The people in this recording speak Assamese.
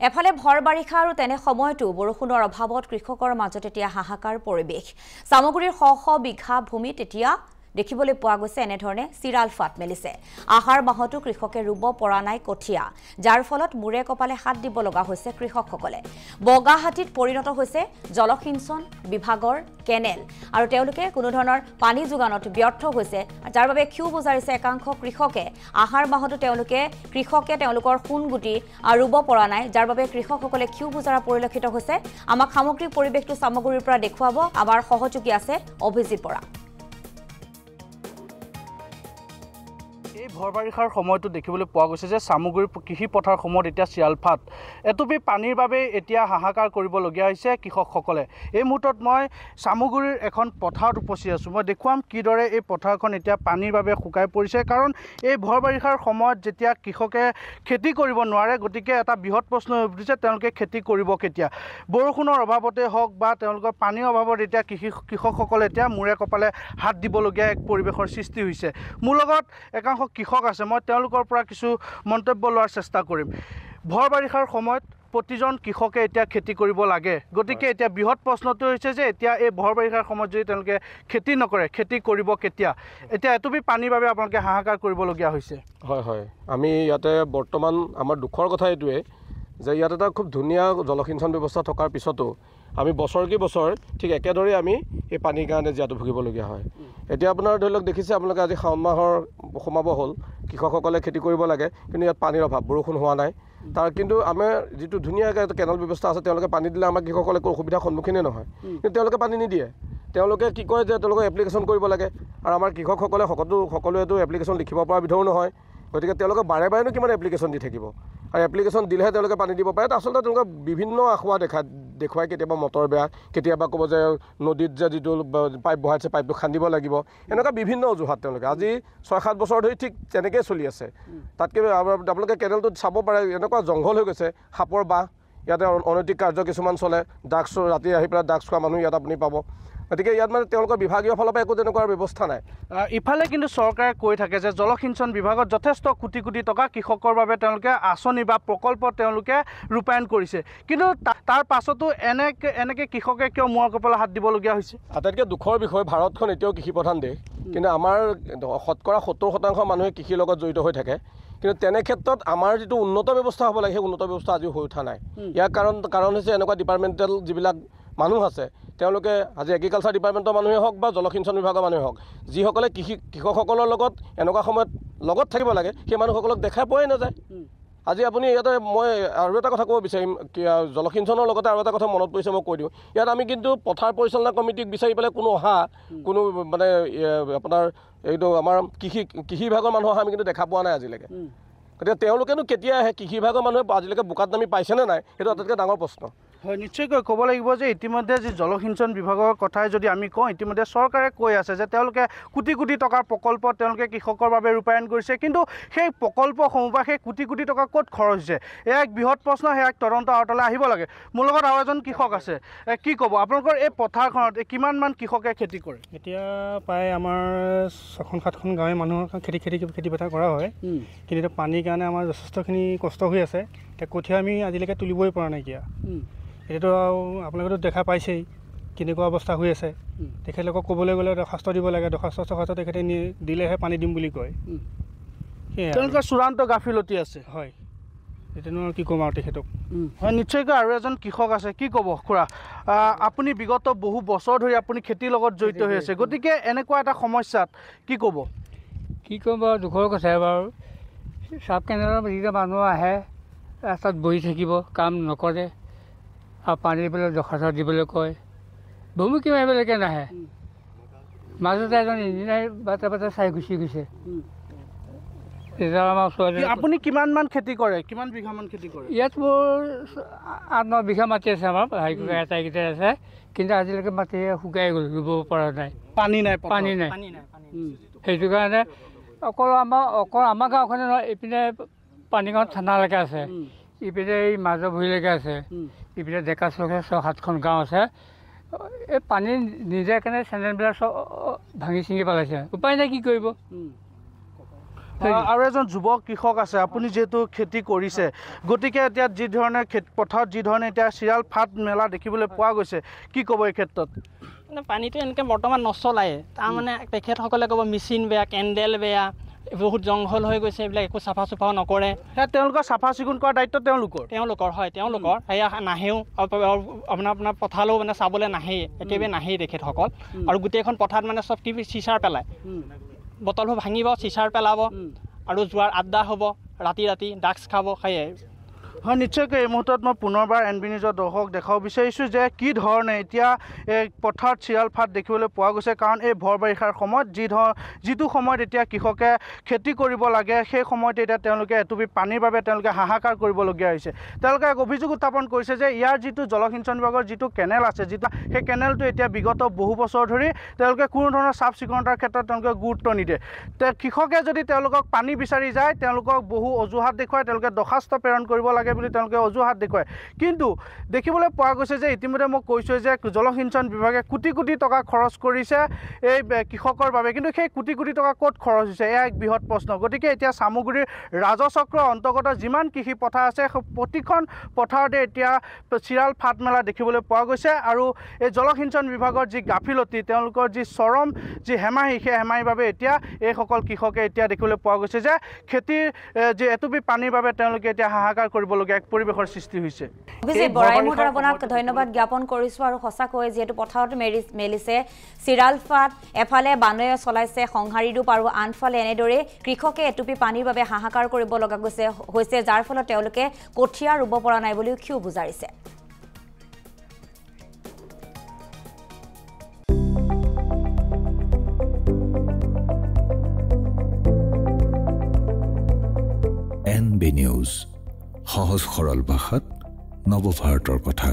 এফালে ভৰ বাৰিষা আৰু তেনে সময়তো বৰষুণৰ অভাৱত কৃষকৰ মাজত এতিয়া হাহাকাৰ পৰিৱেশ সামগ্ৰীৰ শ বিঘা ভূমিত এতিয়া দেখিবলৈ পোৱা গৈছে এনেধৰণে চিৰাল ফাট মেলিছে আহাৰ মাহতো কৃষকে ৰুব পৰা নাই কঠিয়া যাৰ ফলত মুৰে কপালে হাত দিব লগা হৈছে কৃষকসকলে বগাহাটিত পৰিণত হৈছে জলসিঞ্চন বিভাগৰ কেনেল আৰু তেওঁলোকে কোনো ধৰণৰ পানী যোগানত ব্যৰ্থ হৈছে যাৰ বাবে ক্ষোভ উজাৰিছে একাংশ কৃষকে আহাৰ মাহতো কৃষকে তেওঁলোকৰ সোণগুটি ৰুব পৰা নাই যাৰ বাবে কৃষকসকলে ক্ষোভ উজাৰা পৰিলক্ষিত হৈছে আমাক সামগ্ৰিক পৰিৱেশটো সামগ্ৰীৰ পৰা দেখুৱাব আমাৰ সহযোগী আছে অভিজিত বৰা ভৰ বাৰিষাৰ সময়টো দেখিবলৈ পোৱা গৈছে যে সামগ্ৰীৰ কৃষি পথাৰ সময়ত এতিয়া চিৰালফাট এটুপি পানীৰ বাবে এতিয়া হাহাকাৰ কৰিবলগীয়া হৈছে কৃষকসকলে এই মুহূৰ্তত মই সামগ্ৰীৰ এখন পথাৰত উপস্থিত আছোঁ মই দেখুৱাম কিদৰে এই পথাৰখন এতিয়া পানীৰ বাবে শুকাই পৰিছে কাৰণ এই ভৰ বাৰিষাৰ সময়ত যেতিয়া কৃষকে খেতি কৰিব নোৱাৰে গতিকে এটা বৃহৎ প্ৰশ্ন হৈ উঠিছে তেওঁলোকে খেতি কৰিব কেতিয়া বৰষুণৰ অভাৱতে হওক বা তেওঁলোকৰ পানীৰ অভাৱত এতিয়া কৃষকসকলে এতিয়া মূৰে কপালে হাত দিবলগীয়া এক পৰিৱেশৰ সৃষ্টি হৈছে মোৰ লগত একাংশ কৃষক আছে মই তেওঁলোকৰ পৰা কিছু মন্তব্য লোৱাৰ চেষ্টা কৰিম ভৰ বাৰিষাৰ সময়ত প্ৰতিজন কৃষকে এতিয়া খেতি কৰিব লাগে গতিকে এতিয়া বৃহৎ প্ৰশ্নটো হৈছে যে এতিয়া এই ভৰ বাৰিষাৰ সময়ত যদি তেওঁলোকে খেতি নকৰে খেতি কৰিব কেতিয়া এতিয়া এটুপি পানীৰ বাবে আপোনালোকে হাহাকাৰ কৰিবলগীয়া হৈছে হয় আমি ইয়াতে বৰ্তমান আমাৰ দুখৰ কথা এইটোৱে যে ইয়াত এটা খুব ধুনীয়া জলসিঞ্চন ব্যৱস্থা থকাৰ পিছতো আমি বছৰ ঠিক একেদৰে আমি এই পানীৰ কাৰণে জীয়াতু ভুগিবলগীয়া হয় এতিয়া আপোনাৰ ধৰি লওক দেখিছে আপোনালোকে আজি শাওণ মাহৰ সোমাব হ'ল কৃষকসকলে খেতি কৰিব লাগে কিন্তু ইয়াত পানীৰ অভাৱ বৰষুণ হোৱা নাই তাৰ কিন্তু আমাৰ যিটো ধুনীয়াকৈ কেনেল ব্যৱস্থা আছে তেওঁলোকে পানী দিলে আমাৰ কৃষকসকলে একো অসুবিধাৰ সন্মুখীনেই নহয় কিন্তু তেওঁলোকে পানী নিদিয়ে তেওঁলোকে কি কয় যে তেওঁলোকে এপ্লিকেশ্যন কৰিব লাগে আৰু আমাৰ কৃষকসকলে সকলোৱেতো এপ্লিকেশ্যন লিখিব পৰা বিধৰো নহয় গতিকে তেওঁলোকে বাৰে কিমান এপ্লিকেশ্যন দি থাকিব আৰু এপ্লিকেশ্যন দিলেহে তেওঁলোকে পানী দিব পাৰে আচলতে তেওঁলোকে বিভিন্ন আখুৱা দেখুৱাই কেতিয়াবা মটৰ বেয়া কেতিয়াবা ক'ব যে নদীত যে যিটো পাইপ বহাইছে পাইপটো খান্দিব লাগিব এনেকুৱা বিভিন্ন অজুহাত তেওঁলোকে আজি 6-7 বছৰ ধৰি ঠিক তেনেকৈ চলি আছে তাতকৈ আপোনালোকে কেনেলটোত চাব পাৰে এনেকুৱা জংঘল হৈ গৈছে সাপৰ বাঁহ ইয়াতে অনৈতিক কাৰ্য কিছুমান চলে ড্ৰাগছ ৰাতি আহি পেলাই ড্ৰাগছ খোৱা মানুহ ইয়াত আপুনি পাব গতিকে ইয়াত মানে তেওঁলোকৰ বিভাগীয় ফালৰ পৰা একো তেনেকুৱা ব্যৱস্থা নাই ইফালে কিন্তু চৰকাৰে কৈ থাকে যে জলসিঞ্চন বিভাগত যথেষ্ট কোটি টকা কৃষকৰ বাবে তেওঁলোকে আঁচনি বা প্ৰকল্প তেওঁলোকে ৰূপায়ণ কৰিছে কিন্তু তাৰ পাছতো এনেকৈ কৃষকে কিয় মূৰৰ কপালত হাত দিবলগীয়া হৈছে আটাইতকৈ দুখৰ বিষয় ভাৰতখন এতিয়াও কৃষিপ্ৰধান দেশ কিন্তু আমাৰ শতকৰা 70% মানুহে কৃষিৰ লগত জড়িত হৈ থাকে কিন্তু তেনে ক্ষেত্ৰত আমাৰ যিটো উন্নত ব্যৱস্থা হ'ব লাগে সেই উন্নত ব্যৱস্থা আজিও হৈ উঠা নাই ইয়াৰ কাৰণ হৈছে এনেকুৱা ডিপাৰ্টমেণ্টেল যিবিলাক মানুহ আছে তেওঁলোকে আজি এগ্ৰিকালচাৰ ডিপাৰ্টমেণ্টৰ মানুহে হওক বা জলসিঞ্চন বিভাগৰ মানুহে হওক যিসকলে কৃষকসকলৰ লগত এনেকুৱা সময়ত লগত থাকিব লাগে সেই মানুহসকলক দেখাই পোৱাই নাযায় আজি আপুনি ইয়াতে মই আৰু এটা কথা ক'ব বিচাৰিম জলসিঞ্চনৰ লগতে আৰু এটা কথা মনত পৰিছে মই কৈ দিওঁ ইয়াত আমি কিন্তু পথাৰ পৰিচালনা কমিটিক বিচাৰি পেলাই কোনো মানে আপোনাৰ এইটো আমাৰ কৃষি বিভাগৰ মানুহ অহা আমি কিন্তু দেখা পোৱা নাই আজিলৈকে গতিকে তেওঁলোকেনো কেতিয়া আহে কৃষি বিভাগৰ মানুহে আজিলৈকে বোকাত নামি পাইছেনে নাই সেইটো আটাইতকৈ ডাঙৰ প্ৰশ্ন হয় নিশ্চয়কৈ ক'ব লাগিব যে ইতিমধ্যে যি জলসিঞ্চন বিভাগৰ কথাই যদি আমি কওঁ ইতিমধ্যে চৰকাৰে কৈ আছে যে তেওঁলোকে কোটি টকাৰ প্ৰকল্প তেওঁলোকে কৃষকৰ বাবে ৰূপায়ণ কৰিছে কিন্তু সেই প্ৰকল্পসমূহ বা সেই কোটি টকা ক'ত খৰচ হৈছে এয়া এক বৃহৎ প্ৰশ্ন সেয়া এক তদন্ত আৱতালৈ আহিব লাগে মোৰ লগত আৰু এজন কৃষক আছে কি ক'ব আপোনালোকৰ এই পথাৰখনত কিমানমান কৃষকে খেতি কৰে এতিয়া প্ৰায় আমাৰ 6-7খন গাঁৱৰ মানুহৰ খেতি পথাৰ কৰা হয় কিন্তু এতিয়া পানীৰ কাৰণে আমাৰ যথেষ্টখিনি কষ্ট হৈ আছে এতিয়া কঠীয়া আমি আজিলৈকে তুলিবই পৰা নাইকিয়া এতিয়াতো আপোনালোকেতো দেখা পাইছেই কেনেকুৱা অৱস্থা হৈ আছে তেখেতলোকক ক'বলৈ গ'লে দৰখাস্ত দিব লাগে দৰখাস্ত তেখেতে দিলেহে পানী দিম বুলি কয় তেওঁলোকৰ চূড়ান্ত গাফিলতি আছে হয় এতিয়ানো কি ক'ম আৰু তেখেতক হয় নিশ্চয়কৈ আৰু এজন কৃষক আছে কি ক'ব খুৰা আপুনি বিগত বহু বছৰ ধৰি আপুনি খেতিৰ লগত জড়িত হৈ আছে গতিকে এনেকুৱা এটা সমস্যাত কি ক'ব কি ক'ম বাৰু দুখৰ কথা বাৰু চাব কেনেলৰ যিকেইটা মানুহ আহে ৰাস্তাত বহি থাকিব কাম নকৰে আৰু পানী পেলাই দৰখাস্ত দিবলৈ কয় ভূমিকী মাৰিবলৈকে নাহে মাজতে এজন ইঞ্জিনিয়াৰ বাটে চাই গুচি গৈছে আমাৰ ওচৰতে আপুনি কিমানমান খেতি কৰে কিমান বিঘামান খেতি কৰে ইয়াত মোৰ 8-9 বিঘা মাটি আছে আমাৰ আটাইকেইটা আছে কিন্তু আজিলৈকে মাটি শুকাই গ'ল ৰুব পৰা নাই পানী নাই সেইটো কাৰণে অকল আমাৰ গাঁওখনে নহয় এইপিনে পানীগাঁও থানালৈকে আছে ইপিনে এই মাজৰ ভূঁইলৈকে আছে ইপিনে ডেকা চকে 6-7খন গাঁও আছে এই পানী নিজে কাৰণে চেনেলবিলাক চব ভাঙি চিঙি পেলাইছে উপায় নাই কি কৰিব আৰু এজন যুৱ কৃষক আছে আপুনি যেহেতু খেতি কৰিছে গতিকে এতিয়া যি ধৰণে পথাৰত যি ধৰণে এতিয়া চিৰাল ফাট মেলা দেখিবলৈ পোৱা গৈছে কি ক'ব এই ক্ষেত্ৰত মানে পানীটো এনেকৈ বৰ্তমান নচলায় তাৰমানে তেখেতসকলে ক'ব মেচিন বেয়া কেণ্ডেল বেয়া বহুত জংঘল হৈ গৈছে এইবিলাক একো চাফা চুফাও নকৰে তেওঁলোকৰ চাফা চিকুণ কৰাৰ দায়িত্ব তেওঁলোকৰ হয় তেওঁলোকৰ সেয়া নাহেও আপোনাৰ পথাৰলৈও মানে চাবলৈ নাহেই একেবাৰে নাহেই তেখেতসকল আৰু গোটেইখন পথাৰত মানে চব টিভি চিচাৰ পেলায় বটলবোৰ ভাঙিব চিচাৰ পেলাব আৰু যোৱাৰ আড্ডা হ'ব ৰাতি ড্ৰাগছ খাব সেয়াই হয় নিশ্চয়কৈ এই মুহূৰ্তত মই পুনৰবাৰ NB নিউজৰ দৰ্শক দেখাব বিচাৰিছোঁ যে কি ধৰণে এতিয়া এই পথাৰত চিৰাল ফাট দেখিবলৈ পোৱা গৈছে কাৰণ এই ভৰ বাৰিষাৰ সময়ত যিটো সময়ত এতিয়া কৃষকে খেতি কৰিব লাগে সেই সময়তে এতিয়া তেওঁলোকে এটুপি পানীৰ বাবে তেওঁলোকে হাহাকাৰ কৰিবলগীয়া হৈছে তেওঁলোকে এক অভিযোগ উত্থাপন কৰিছে যে ইয়াৰ যিটো জলসিঞ্চন বিভাগৰ যিটো কেনেল আছে সেই কেনেলটো এতিয়া বিগত বহু বছৰ ধৰি তেওঁলোকে কোনো ধৰণৰ চাফ চিকুণতাৰ ক্ষেত্ৰত তেওঁলোকে গুৰুত্ব নিদিয়ে কৃষকে যদি তেওঁলোকক পানী বিচাৰি যায় তেওঁলোকক বহু অজুহাত দেখুৱাই তেওঁলোকে দৰ্খাস্ত প্ৰেৰণ কৰিব লাগে বুলি তেওঁলোকে অজুহাত দেখুৱায় কিন্তু দেখিবলৈ পোৱা গৈছে যে ইতিমধ্যে মই কৈছোঁ যে জলসিঞ্চন বিভাগে কোটি কোটি টকা খৰচ কৰিছে এই কৃষকৰ বাবে কিন্তু সেই কোটি কোটি টকা ক'ত খৰচ হৈছে এয়া এক বৃহৎ প্ৰশ্ন গতিকে এতিয়া চামগুৰিৰ ৰাজচক্ৰৰ অন্তৰ্গত যিমান কৃষি পথাৰ আছে প্ৰতিখন পথাৰতে এতিয়া চিৰাল ফাট মেলা দেখিবলৈ পোৱা গৈছে আৰু এই জলসিঞ্চন বিভাগৰ যি গাফিলতি তেওঁলোকৰ যি চৰম যি হেমাহি সেই হেমাহিৰ বাবে এতিয়া এইসকল কৃষকে এতিয়া দেখিবলৈ পোৱা গৈছে যে খেতিৰ যি এটুপি পানীৰ বাবে তেওঁলোকে এতিয়া হাহাকাৰ কৰিবলগীয়া এক পৰিৱেশৰ সৃষ্টি হৈছে অভিজিত বৰাই মুহূৰ্তত আপোনাক ধন্যবাদ জ্ঞাপন কৰিছোঁ আৰু সঁচাকৈ যিহেতু পথাৰত মেলিছে চিৰাল ফাট এফালে বানৰে চলাইছে সংহাৰী ৰূপ আৰু আনফালে এনেদৰে কৃষকে এটুপি পানীৰ বাবে হাহাকাৰ কৰিব লগা হৈছে যাৰ ফলত তেওঁলোকে কঠীয়া ৰুব পৰা নাই বুলিও ক্ষোভ বুজাৰিছে NB নিউজ সহজ সৰল ভাষাত নৱভাৰতৰ কথা